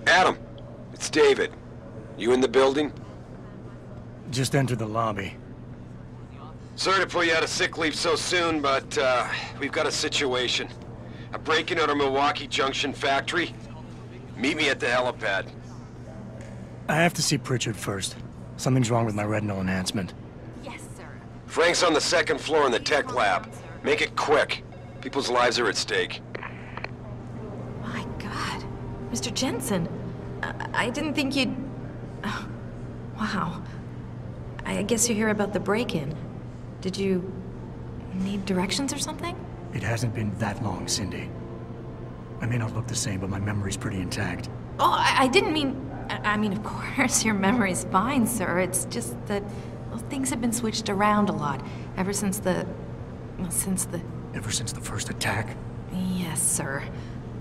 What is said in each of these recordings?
Adam, it's David. You in the building? Just entered the lobby. Sorry to pull you out of sick leave so soon, but we've got a situation. A break-in at our Milwaukee Junction factory. Meet me at the helipad. I have to see Pritchard first. Something's wrong with my retinal enhancement. Yes, sir. Frank's on the second floor in the tech lab. Make it quick. People's lives are at stake. My God. Mr. Jensen, I didn't think you'd... Oh, wow. I guess you hear about the break-in. Did you need directions or something? It hasn't been that long, Cindy. I may not look the same, but my memory's pretty intact. Oh, I didn't mean... I mean, of course, your memory's fine, sir. It's just that, well, things have been switched around a lot ever since the... well, since the... Ever since the first attack? Yes, sir.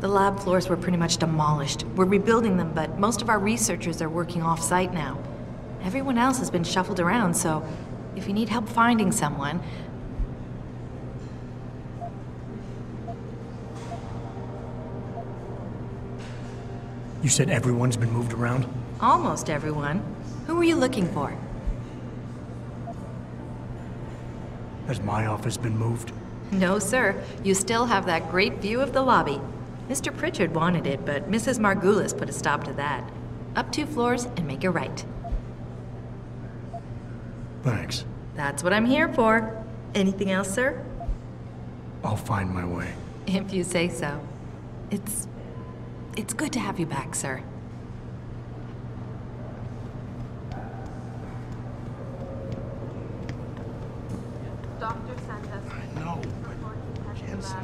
The lab floors were pretty much demolished. We're rebuilding them, but most of our researchers are working off-site now. Everyone else has been shuffled around, so if you need help finding someone... You said everyone's been moved around? Almost everyone. Who were you looking for? Has my office been moved? No, sir. You still have that great view of the lobby. Mr. Pritchard wanted it, but Mrs. Margulis put a stop to that. Up 2 floors and make a right. Thanks. That's what I'm here for. Anything else, sir? I'll find my way. If you say so. It's good to have you back, sir. I know, but Jensen...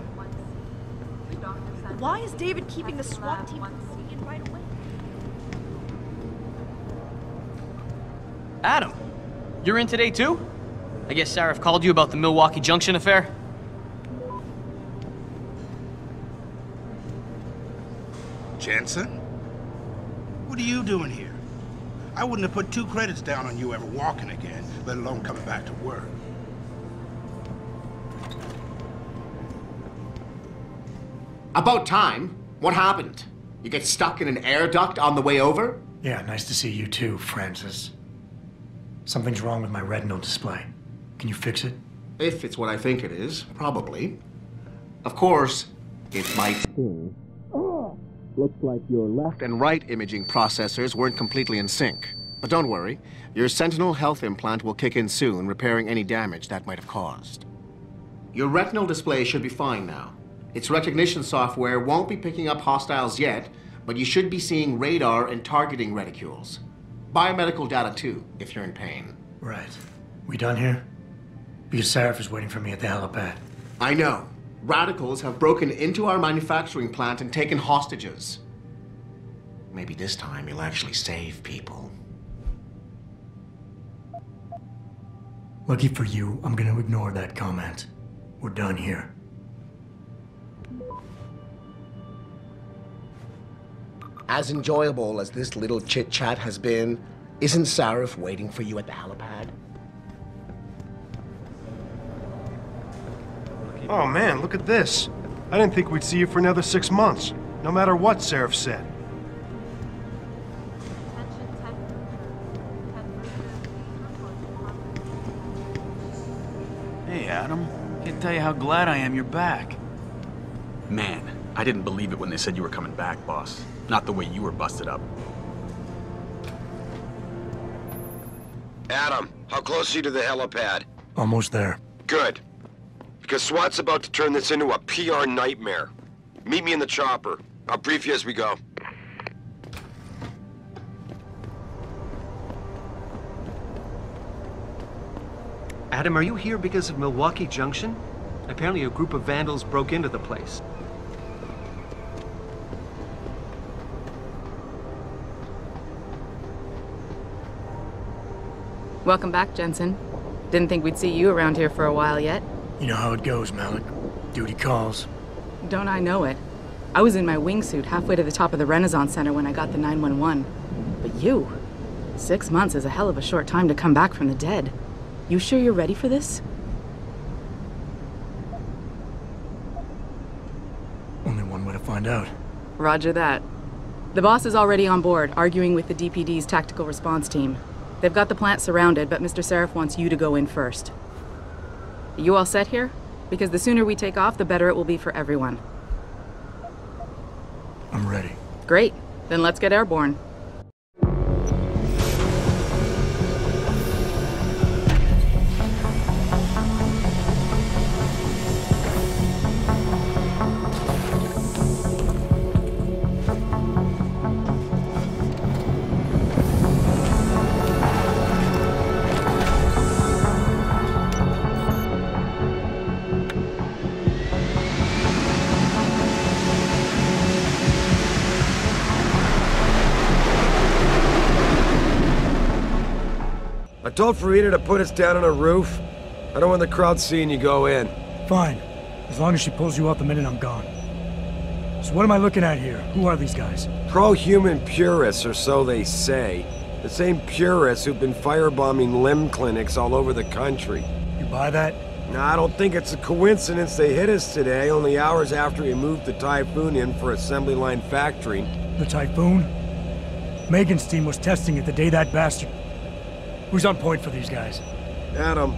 Why is David keeping the SWAT team from moving in right away? Adam, you're in today too? I guess Sarah called you about the Milwaukee Junction affair? Jensen? What are you doing here? I wouldn't have put 2 credits down on you ever walking again, let alone coming back to work. About time. What happened? You get stuck in an air duct on the way over? Yeah, nice to see you too, Francis. Something's wrong with my retinal display. Can you fix it? If it's what I think it is, probably. Of course, it might sting. Looks like your left and right imaging processors weren't completely in sync. But don't worry, your Sentinel health implant will kick in soon, repairing any damage that might have caused. Your retinal display should be fine now. Its recognition software won't be picking up hostiles yet, but you should be seeing radar and targeting reticules. Biomedical data too, if you're in pain. Right. We done here? Because Sarah is waiting for me at the helipad. I know. Radicals have broken into our manufacturing plant and taken hostages. Maybe this time you'll actually save people. Lucky for you, I'm gonna ignore that comment. We're done here. As enjoyable as this little chit-chat has been, isn't Sarif waiting for you at the helipad? Oh man, look at this. I didn't think we'd see you for another 6 months, no matter what Seraph said. Hey, Adam. Can't tell you how glad I am you're back. Man, I didn't believe it when they said you were coming back, boss. Not the way you were busted up. Adam, how close are you to the helipad? Almost there. Good. Because SWAT's about to turn this into a PR nightmare. Meet me in the chopper. I'll brief you as we go. Adam, are you here because of Milwaukee Junction? Apparently a group of vandals broke into the place. Welcome back, Jensen. Didn't think we'd see you around here for a while yet. You know how it goes, Malik. Duty calls. Don't I know it? I was in my wingsuit halfway to the top of the Renaissance Center when I got the 911. But you? 6 months is a hell of a short time to come back from the dead. You sure you're ready for this? Only one way to find out. Roger that. The boss is already on board, arguing with the DPD's tactical response team. They've got the plant surrounded, but Mr. Seraph wants you to go in first. Are you all set here? Because the sooner we take off, the better it will be for everyone. I'm ready. Great. Then let's get airborne. I told Farida to put us down on a roof. I don't want the crowd seeing you go in. Fine. As long as she pulls you out the minute I'm gone. So what am I looking at here? Who are these guys? Pro-human purists, or so they say. The same purists who've been firebombing limb clinics all over the country. You buy that? Nah, I don't think it's a coincidence they hit us today, only hours after we moved the Typhoon in for assembly line factory. The Typhoon? Megan's team was testing it the day that bastard... Who's on point for these guys? Adam.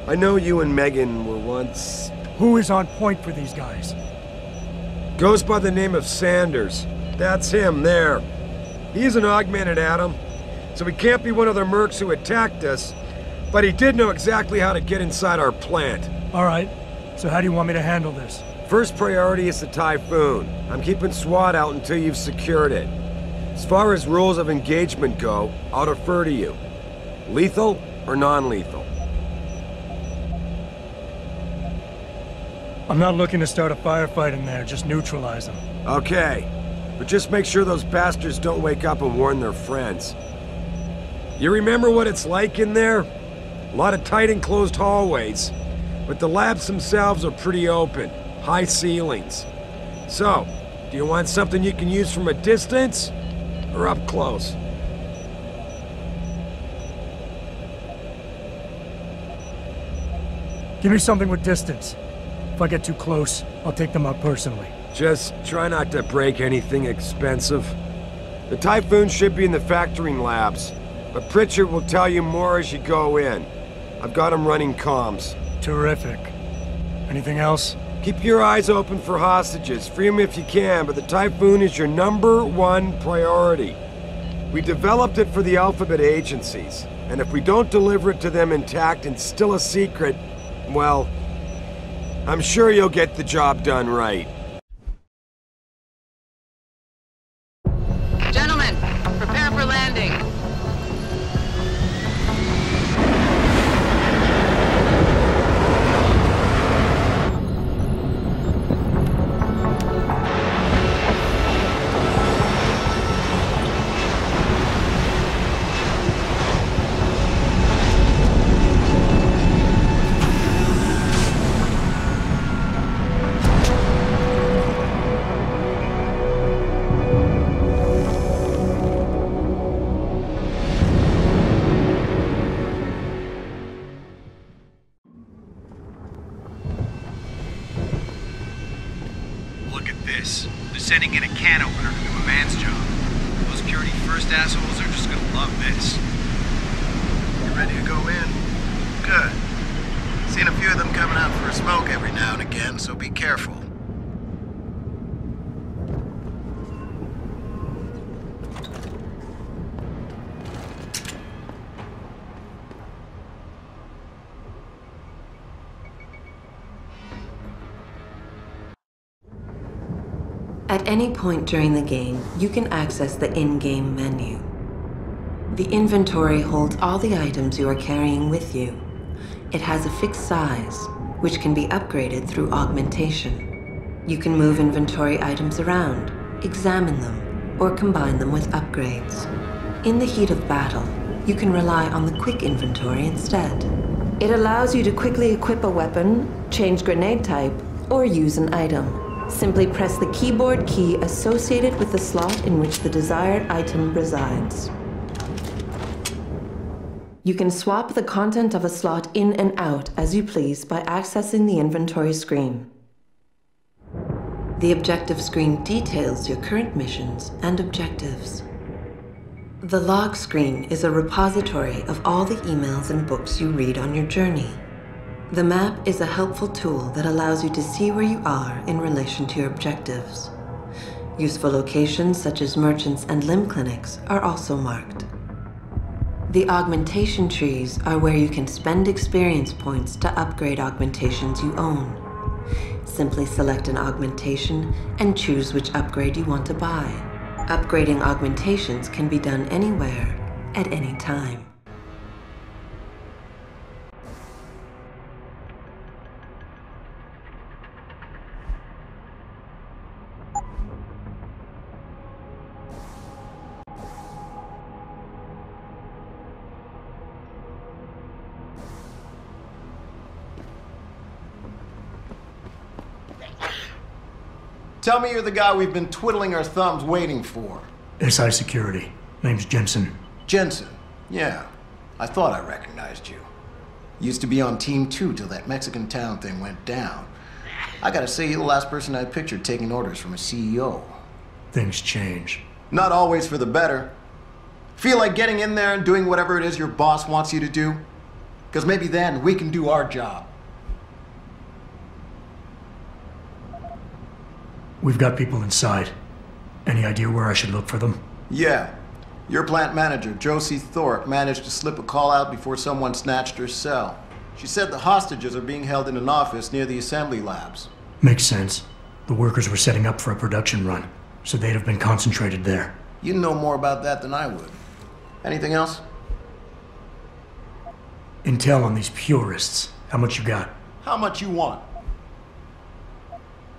I know you and Megan were once... Who is on point for these guys? Goes by the name of Sanders. That's him, there. He's an augmented Adam, so he can't be one of the mercs who attacked us, but he did know exactly how to get inside our plant. All right. So how do you want me to handle this? First priority is the Typhoon. I'm keeping SWAT out until you've secured it. As far as rules of engagement go, I'll defer to you. Lethal or non-lethal? I'm not looking to start a firefight in there, just neutralize them. Okay, but just make sure those bastards don't wake up and warn their friends. You remember what it's like in there? A lot of tight enclosed hallways, but the labs themselves are pretty open, high ceilings. So, do you want something you can use from a distance? Or up close? Give me something with distance. If I get too close, I'll take them out personally. Just try not to break anything expensive. The Typhoon should be in the factoring labs, but Patriot will tell you more as you go in. I've got him running comms. Terrific. Anything else? Keep your eyes open for hostages. Free them if you can, but the Typhoon is your #1 priority. We developed it for the Alphabet agencies, and if we don't deliver it to them intact and still a secret, well, I'm sure you'll get the job done right. Gentlemen, prepare for landing. Look at this. They're sending in a can opener to do a man's job. Those security first assholes are just gonna love this. You ready to go in? Good. Seen a few of them coming out for a smoke every now and again, so be careful. At any point during the game, you can access the in-game menu. The inventory holds all the items you are carrying with you. It has a fixed size, which can be upgraded through augmentation. You can move inventory items around, examine them, or combine them with upgrades. In the heat of battle, you can rely on the quick inventory instead. It allows you to quickly equip a weapon, change grenade type, or use an item. Simply press the keyboard key associated with the slot in which the desired item resides. You can swap the content of a slot in and out as you please by accessing the inventory screen. The objective screen details your current missions and objectives. The log screen is a repository of all the emails and books you read on your journey. The map is a helpful tool that allows you to see where you are in relation to your objectives. Useful locations such as merchants and limb clinics are also marked. The augmentation trees are where you can spend experience points to upgrade augmentations you own. Simply select an augmentation and choose which upgrade you want to buy. Upgrading augmentations can be done anywhere, at any time. Tell me you're the guy we've been twiddling our thumbs waiting for. SI Security. Name's Jensen. Jensen? Yeah. I thought I recognized you. Used to be on Team 2 till that Mexican town thing went down. I gotta say, you're the last person I pictured taking orders from a CEO. Things change. Not always for the better. Feel like getting in there and doing whatever it is your boss wants you to do? Because maybe then we can do our job. We've got people inside. Any idea where I should look for them? Yeah. Your plant manager, Josie Thorpe, managed to slip a call out before someone snatched her cell. She said the hostages are being held in an office near the assembly labs. Makes sense. The workers were setting up for a production run, so they'd have been concentrated there. You know more about that than I would. Anything else? Intel on these purists. How much you got? How much you want?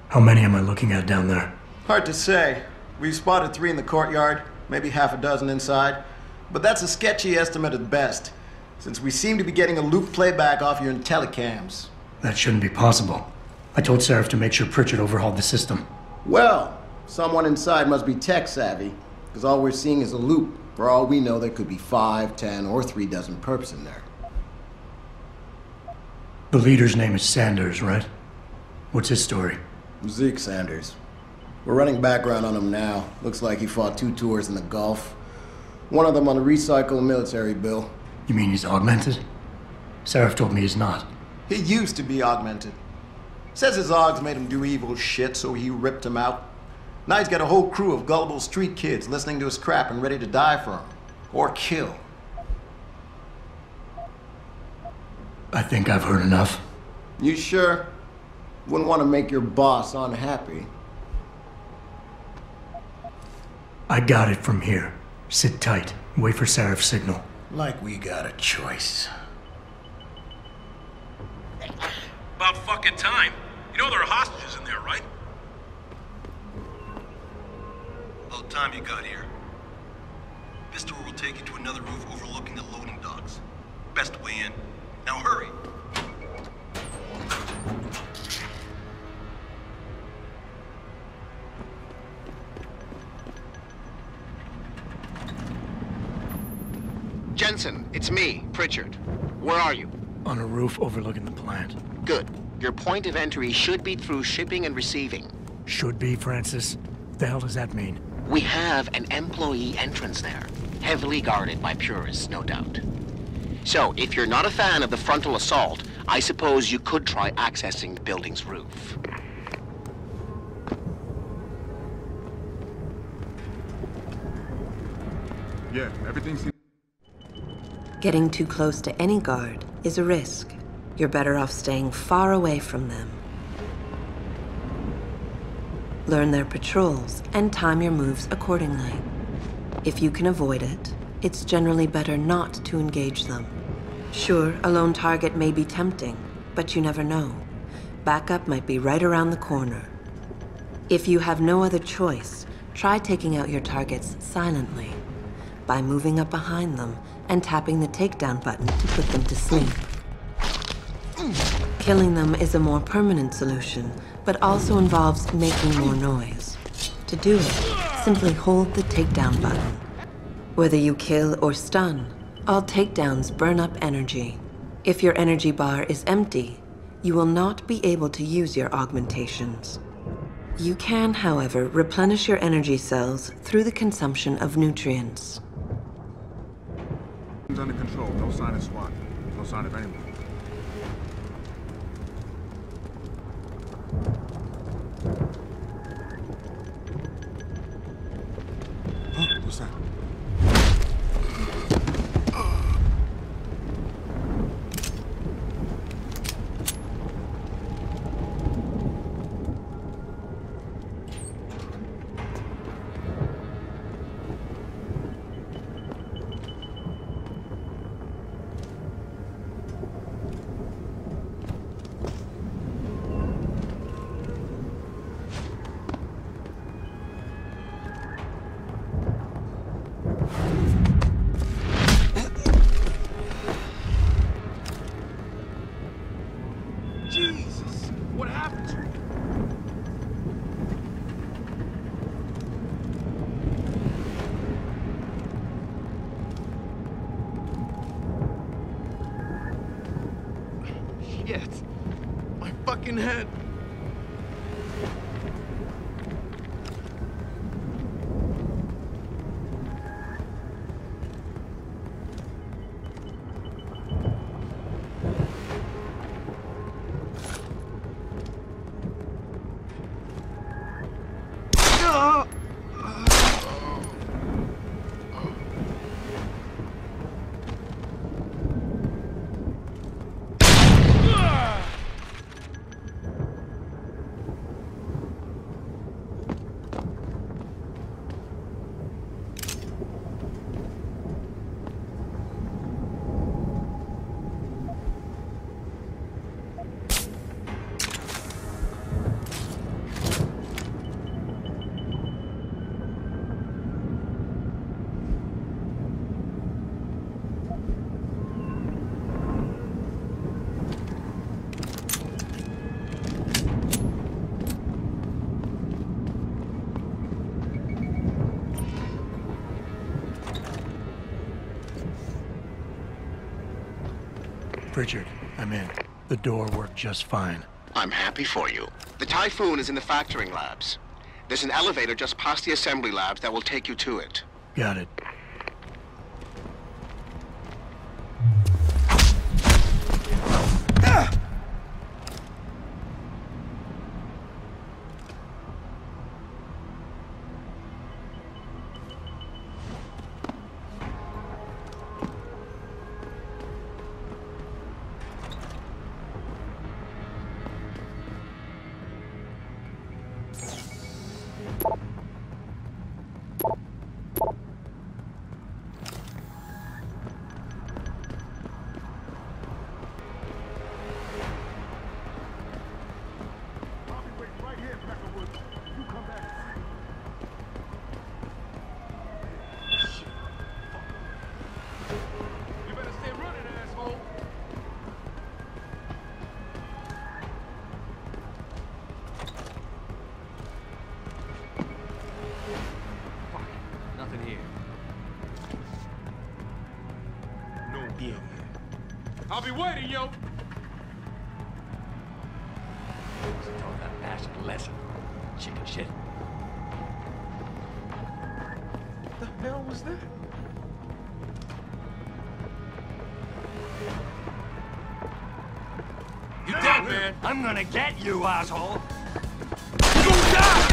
How many am I looking at down there? Hard to say. We've spotted 3 in the courtyard, maybe half a dozen inside. But that's a sketchy estimate at best, since we seem to be getting a loop playback off your telecams. That shouldn't be possible. I told Seraph to make sure Pritchard overhauled the system. Well, someone inside must be tech savvy, because all we're seeing is a loop. For all we know, there could be 5, 10, or 3 dozen perps in there. The leader's name is Sanders, right? What's his story? Zeke Sanders. We're running background on him now. Looks like he fought 2 tours in the Gulf. One of them on a recycled military bill. You mean he's augmented? Seraph told me he's not. He used to be augmented. Says his augs made him do evil shit, so he ripped him out. Now he's got a whole crew of gullible street kids listening to his crap and ready to die for him. Or kill. I think I've heard enough. You sure? Wouldn't want to make your boss unhappy. I got it from here. Sit tight. Wait for Seraph's signal. Like we got a choice. About fucking time. You know there are hostages in there, right? About time you got here. This door will take you to another roof overlooking the loading docks. Best way in. Now hurry. Jensen, it's me, Pritchard. Where are you? On a roof overlooking the plant. Good. Your point of entry should be through shipping and receiving. Should be, Francis? What the hell does that mean? We have an employee entrance there, heavily guarded by purists, no doubt. So, if you're not a fan of the frontal assault, I suppose you could try accessing the building's roof. Yeah, everything's... Getting too close to any guard is a risk. You're better off staying far away from them. Learn their patrols and time your moves accordingly. If you can avoid it, it's generally better not to engage them. Sure, a lone target may be tempting, but you never know. Backup might be right around the corner. If you have no other choice, try taking out your targets silently by moving up behind them and tapping the takedown button to put them to sleep. Killing them is a more permanent solution, but also involves making more noise. To do it, simply hold the takedown button. Whether you kill or stun, all takedowns burn up energy. If your energy bar is empty, you will not be able to use your augmentations. You can, however, replenish your energy cells through the consumption of nutrients. Under control. No sign of SWAT. No sign of anyone. What's that? Jesus, what happened to you? Shit. My fucking head. Richard, I'm in. The door worked just fine. I'm happy for you. The Typhoon is in the factoring labs. There's an elevator just past the assembly labs that will take you to it. Got it. I'll be waiting, yo. Taught that bastard a lesson. Chicken shit. What the hell was that? You dead, man. I'm gonna get you, asshole. You gonna die!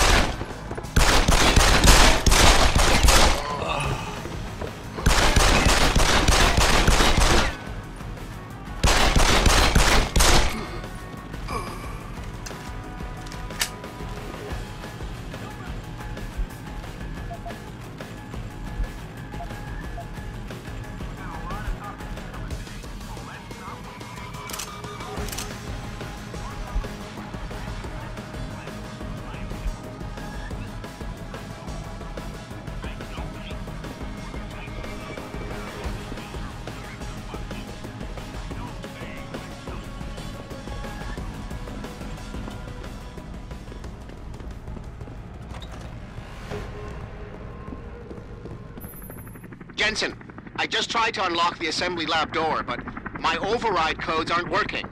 Jensen, I just tried to unlock the assembly lab door, but my override codes aren't working.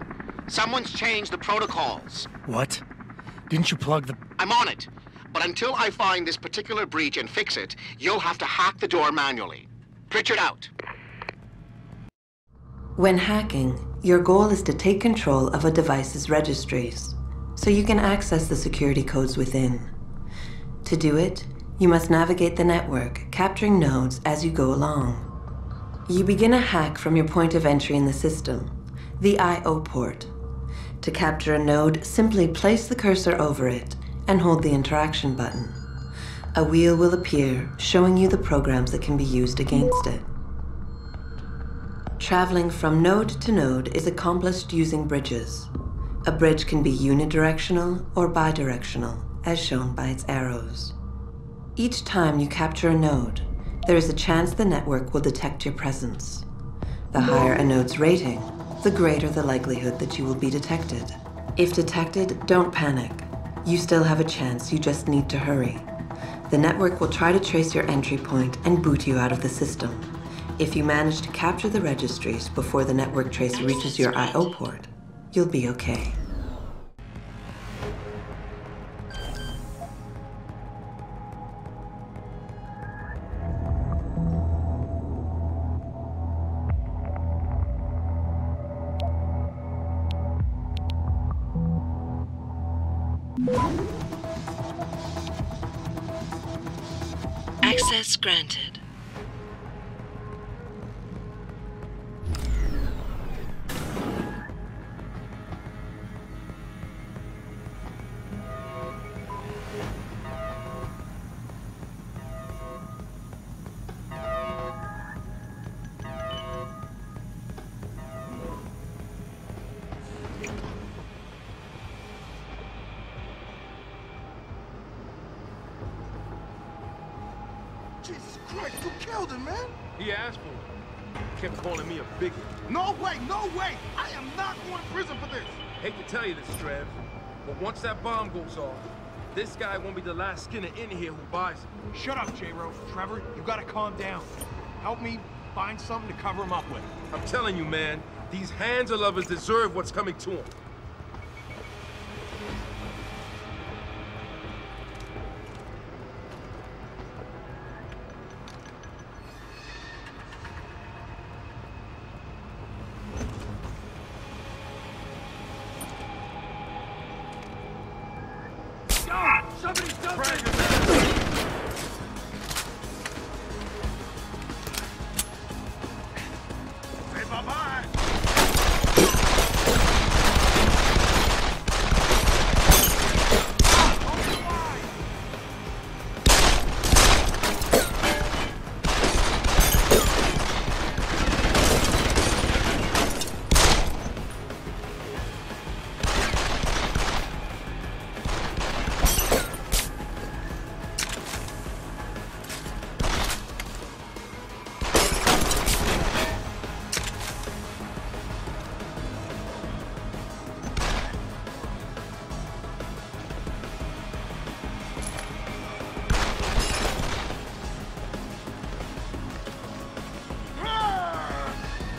Someone's changed the protocols. What? Didn't you plug the... I'm on it. But until I find this particular breach and fix it, you'll have to hack the door manually. Pritchard out. When hacking, your goal is to take control of a device's registries, so you can access the security codes within. To do it, you must navigate the network, capturing nodes as you go along. You begin a hack from your point of entry in the system, the I/O port. To capture a node, simply place the cursor over it and hold the interaction button. A wheel will appear, showing you the programs that can be used against it. Traveling from node to node is accomplished using bridges. A bridge can be unidirectional or bidirectional, as shown by its arrows. Each time you capture a node, there is a chance the network will detect your presence. The higher a node's rating, the greater the likelihood that you will be detected. If detected, don't panic. You still have a chance, you just need to hurry. The network will try to trace your entry point and boot you out of the system. If you manage to capture the registries before the network trace reaches your I/O port, you'll be okay. Access granted. Jesus Christ, you killed him, man! He asked for it. Kept calling me a bigot. No way, no way! I am not going to prison for this! Hate to tell you this, Trev, but once that bomb goes off, this guy won't be the last skinner in here who buys it. Shut up, J-Ro. Trevor, you gotta calm down. Help me find something to cover him up with. I'm telling you, man, these hands of lovers deserve what's coming to them. Somebody's done this! Say bye-bye!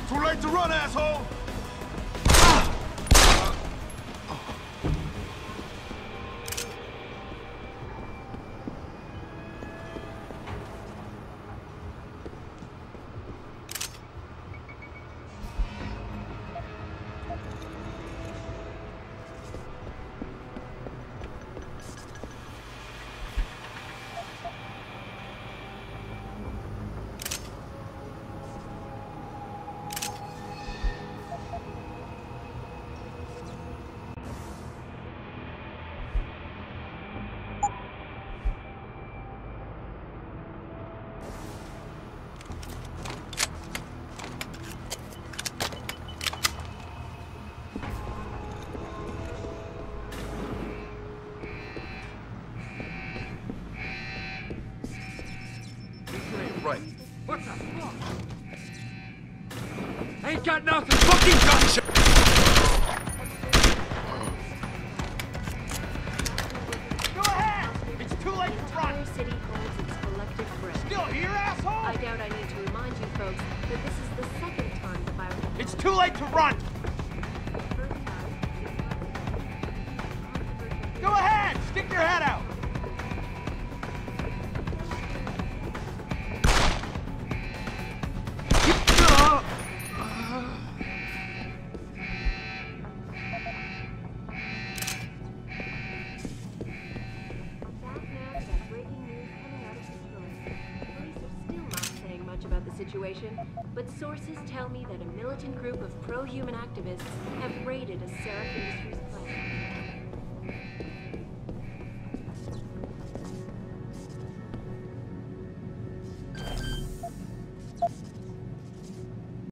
Too late to run, asshole! Right. What the fuck? Ain't got nothing. Fucking gunshot! Go ahead! It's too late to run! City holds its collective breath. Still here, asshole? I doubt I need to remind you folks that this is the second time the virus... It's too late to run! Go ahead! Stick your head out! situation, but sources tell me that a militant group of pro-human activists have raided a Seraph Industries